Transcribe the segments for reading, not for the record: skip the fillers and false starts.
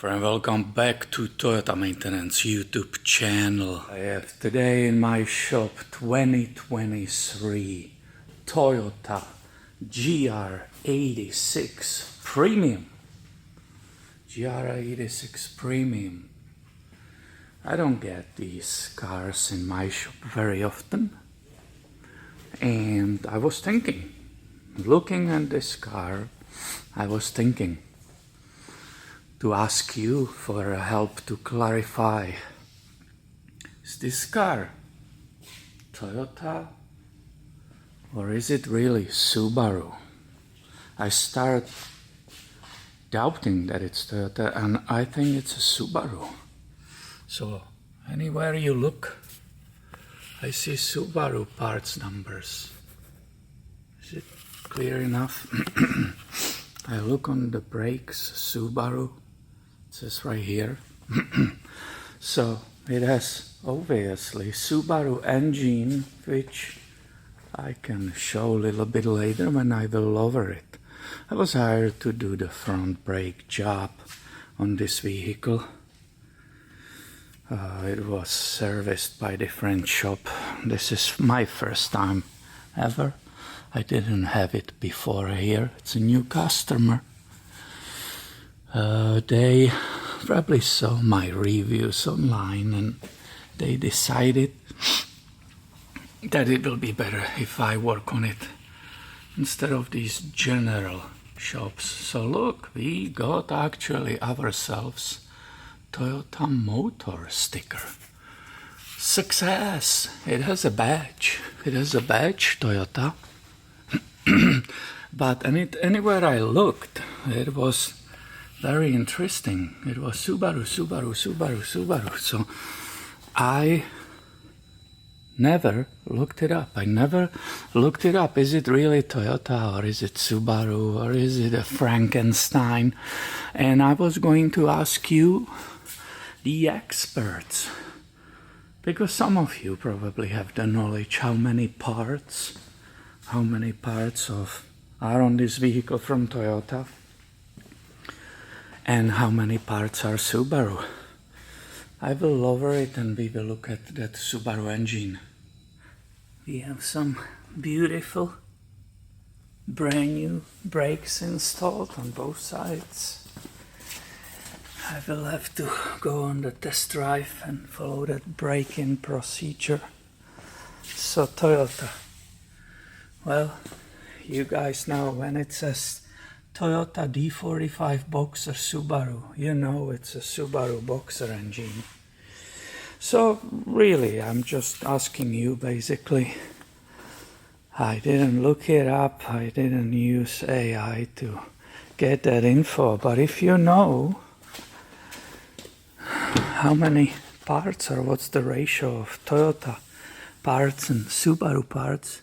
Friend, welcome back to Toyota Maintenance YouTube channel. I have today in my shop 2023 Toyota GR86 Premium. GR86 Premium. I don't get these cars in my shop very often. And I was thinking, looking at this car, I was thinking to ask you for help to clarify. Is this car Toyota or is it really Subaru? I start doubting that it's Toyota and I think it's a Subaru. So anywhere you look, I see Subaru parts numbers. Is it clear enough? I look on the brakes, Subaru. It says right here. So it has obviously Subaru engine, which I can show a little bit later when I will lower it. I was hired to do the front brake job on this vehicle. It was serviced by a different shop. This is my first time ever. I didn't have it before here. It's a new customer. They probably saw my reviews online and they decided that it will be better if I work on it instead of these general shops. So look, we got actually ourselves Toyota Motor sticker. Success! It has a badge. It has a badge, Toyota. But anywhere I looked, it was very interesting. It was Subaru, Subaru, Subaru, Subaru. So I never looked it up. I never looked it up. Is it really Toyota or is it Subaru or is it a Frankenstein? And I was going to ask you, the experts, because some of you probably have the knowledge how many parts are on this vehicle from Toyota and how many parts are Subaru. I will lower it and we will look at that Subaru engine. We have some beautiful brand new brakes installed on both sides. I will have to go on the test drive and follow that braking procedure. So Toyota, well, you guys know when it says Toyota D45 Boxer Subaru, you know it's a Subaru Boxer engine. So really, I'm just asking you basically. I didn't look it up, I didn't use AI to get that info, but if you know how many parts or what's the ratio of Toyota parts and Subaru parts,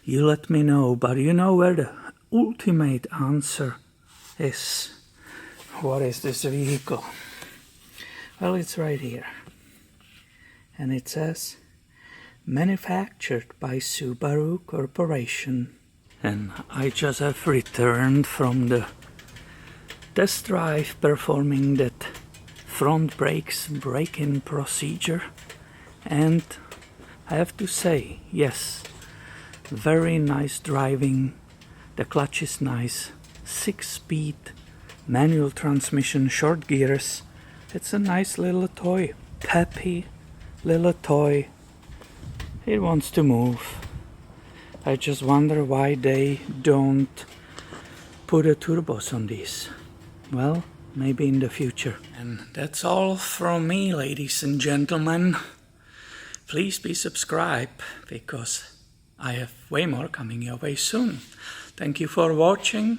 you let me know. But you know where the ultimate answer is. What is this vehicle? Well, it's right here. And it says, manufactured by Subaru Corporation. And I just have returned from the test drive performing that front brakes braking procedure. And I have to say, yes, very nice driving. The clutch is nice, 6-speed manual transmission, short gears. It's a nice little toy, peppy little toy. It wants to move. I just wonder why they don't put a turbos on these. Well, maybe in the future. And that's all from me, ladies and gentlemen. Please be subscribed because I have way more coming your way soon. Thank you for watching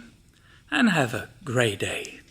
and have a great day.